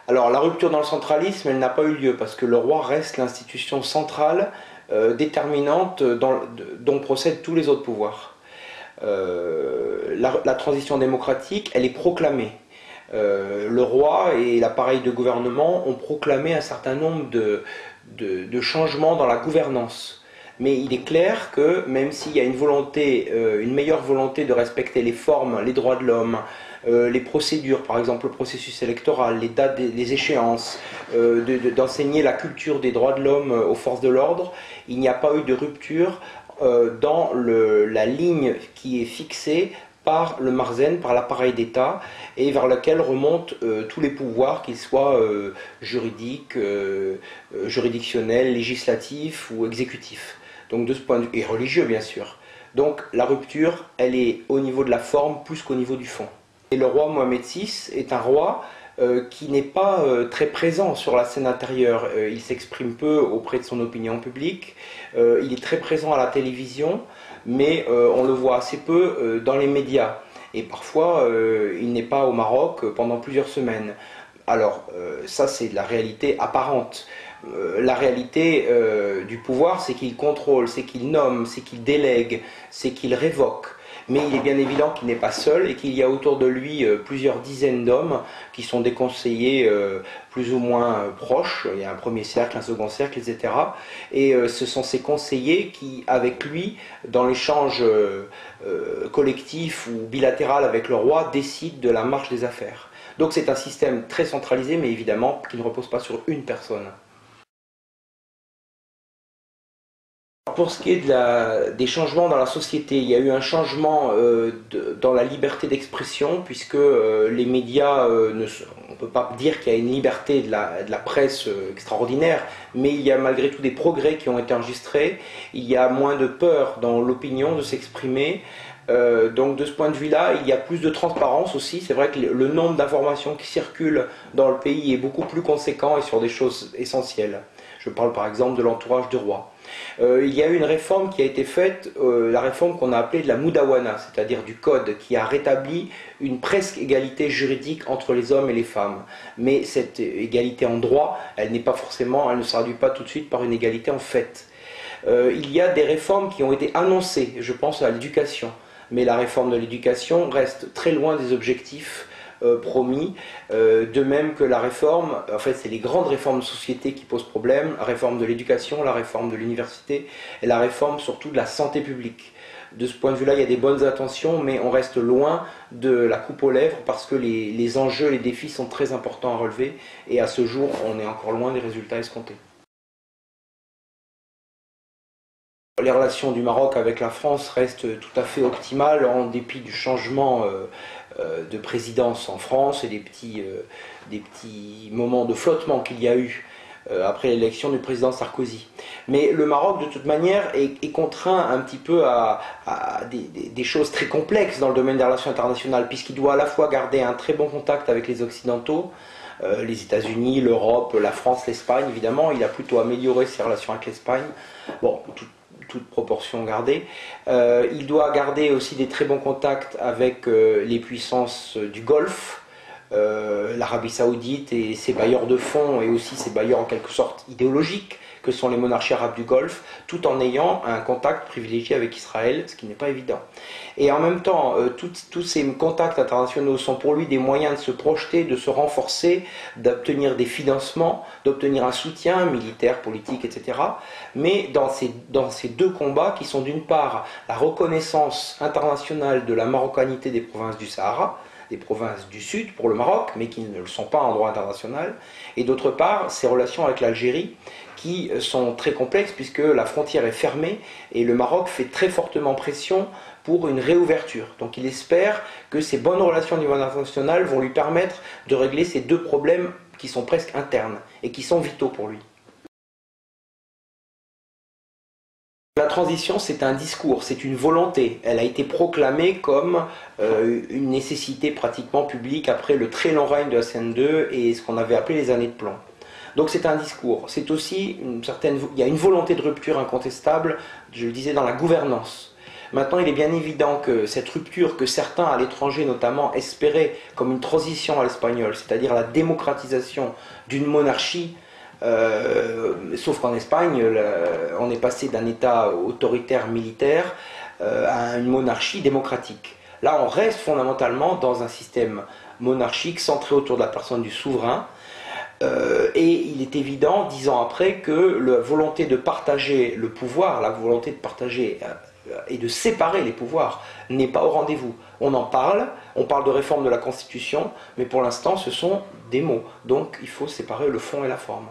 Alors la rupture dans le centralisme, elle n'a pas eu lieu parce que le roi reste l'institution centrale déterminante dont procèdent tous les autres pouvoirs. La transition démocratique, elle est proclamée. Le roi et l'appareil de gouvernement ont proclamé un certain nombre de changements dans la gouvernance. Mais il est clair que même s'il y a une meilleure volonté de respecter les formes, les droits de l'homme, les procédures, par exemple le processus électoral, les dates, les échéances, d'enseigner la culture des droits de l'homme aux forces de l'ordre, il n'y a pas eu de rupture dans la ligne qui est fixée par le Marzen, par l'appareil d'État, et vers lequel remontent tous les pouvoirs, qu'ils soient juridiques, juridictionnels, législatifs ou exécutifs. Donc de ce point de vue, et religieux bien sûr. Donc la rupture, elle est au niveau de la forme plus qu'au niveau du fond. Et le roi Mohamed VI est un roi qui n'est pas très présent sur la scène intérieure. Il s'exprime peu auprès de son opinion publique. Il est très présent à la télévision, mais on le voit assez peu dans les médias. Et parfois, il n'est pas au Maroc pendant plusieurs semaines. Alors, ça c'est de la réalité apparente. La réalité du pouvoir, c'est qu'il contrôle, c'est qu'il nomme, c'est qu'il délègue, c'est qu'il révoque. Mais il est bien évident qu'il n'est pas seul et qu'il y a autour de lui plusieurs dizaines d'hommes qui sont des conseillers plus ou moins proches. Il y a un premier cercle, un second cercle, etc. Et ce sont ces conseillers qui, avec lui, dans l'échange collectif ou bilatéral avec le roi, décident de la marche des affaires. Donc c'est un système très centralisé, mais évidemment qui ne repose pas sur une personne. Pour ce qui est des changements dans la société, il y a eu un changement dans la liberté d'expression, puisque les médias, on ne peut pas dire qu'il y a une liberté de la presse extraordinaire, mais il y a malgré tout des progrès qui ont été enregistrés. Il y a moins de peur dans l'opinion de s'exprimer. Donc de ce point de vue-là, il y a plus de transparence aussi. C'est vrai que le nombre d'informations qui circulent dans le pays est beaucoup plus conséquent et sur des choses essentielles. Je parle par exemple de l'entourage du roi. Il y a eu une réforme qui a été faite, la réforme qu'on a appelée de la Moudawana, c'est-à-dire du code, qui a rétabli une presque égalité juridique entre les hommes et les femmes. Mais cette égalité en droit, elle n'est pas forcément, elle ne se traduit pas tout de suite par une égalité en fait. Il y a des réformes qui ont été annoncées, je pense à l'éducation, mais la réforme de l'éducation reste très loin des objectifs promis, de même que la réforme, en fait c'est les grandes réformes de société qui posent problème, la réforme de l'éducation, la réforme de l'université et la réforme surtout de la santé publique. De ce point de vue-là, il y a des bonnes intentions, mais on reste loin de la coupe aux lèvres parce que les enjeux, les défis sont très importants à relever et à ce jour, on est encore loin des résultats escomptés. Les relations du Maroc avec la France restent tout à fait optimales en dépit du changement de présidence en France et des petits moments de flottement qu'il y a eu après l'élection du président Sarkozy. Mais le Maroc, de toute manière, est contraint un petit peu à des choses très complexes dans le domaine des relations internationales, puisqu'il doit à la fois garder un très bon contact avec les Occidentaux, les États-Unis, l'Europe, la France, l'Espagne, évidemment. Il a plutôt amélioré ses relations avec l'Espagne. Bon, toute proportion gardée. Il doit garder aussi des très bons contacts avec les puissances du Golfe, l'Arabie Saoudite et ses bailleurs de fonds et aussi ses bailleurs en quelque sorte idéologiques que sont les monarchies arabes du Golfe, tout en ayant un contact privilégié avec Israël, ce qui n'est pas évident. Et en même temps, tous ces contacts internationaux sont pour lui des moyens de se projeter, de se renforcer, d'obtenir des financements, d'obtenir un soutien militaire, politique, etc. Mais dans ces deux combats qui sont d'une part la reconnaissance internationale de la marocanité des provinces du Sahara, des provinces du Sud pour le Maroc, mais qui ne le sont pas en droit international, et d'autre part ses relations avec l'Algérie, qui sont très complexes puisque la frontière est fermée et le Maroc fait très fortement pression pour une réouverture. Donc il espère que ces bonnes relations au niveau international vont lui permettre de régler ces deux problèmes qui sont presque internes et qui sont vitaux pour lui. La transition, c'est un discours, c'est une volonté. Elle a été proclamée comme une nécessité pratiquement publique après le très long règne de Hassan II et ce qu'on avait appelé les années de plomb. Donc c'est un discours. C'est aussi il y a une volonté de rupture incontestable, je le disais, dans la gouvernance. Maintenant, il est bien évident que cette rupture que certains à l'étranger notamment espéraient comme une transition à l'espagnol, c'est-à-dire la démocratisation d'une monarchie, sauf qu'en Espagne, on est passé d'un État autoritaire militaire à une monarchie démocratique. Là, on reste fondamentalement dans un système monarchique centré autour de la personne du souverain. Et il est évident, 10 ans après, que la volonté de partager le pouvoir, la volonté de partager et de séparer les pouvoirs n'est pas au rendez-vous. On en parle, on parle de réforme de la Constitution, mais pour l'instant ce sont des mots. Donc il faut séparer le fond et la forme.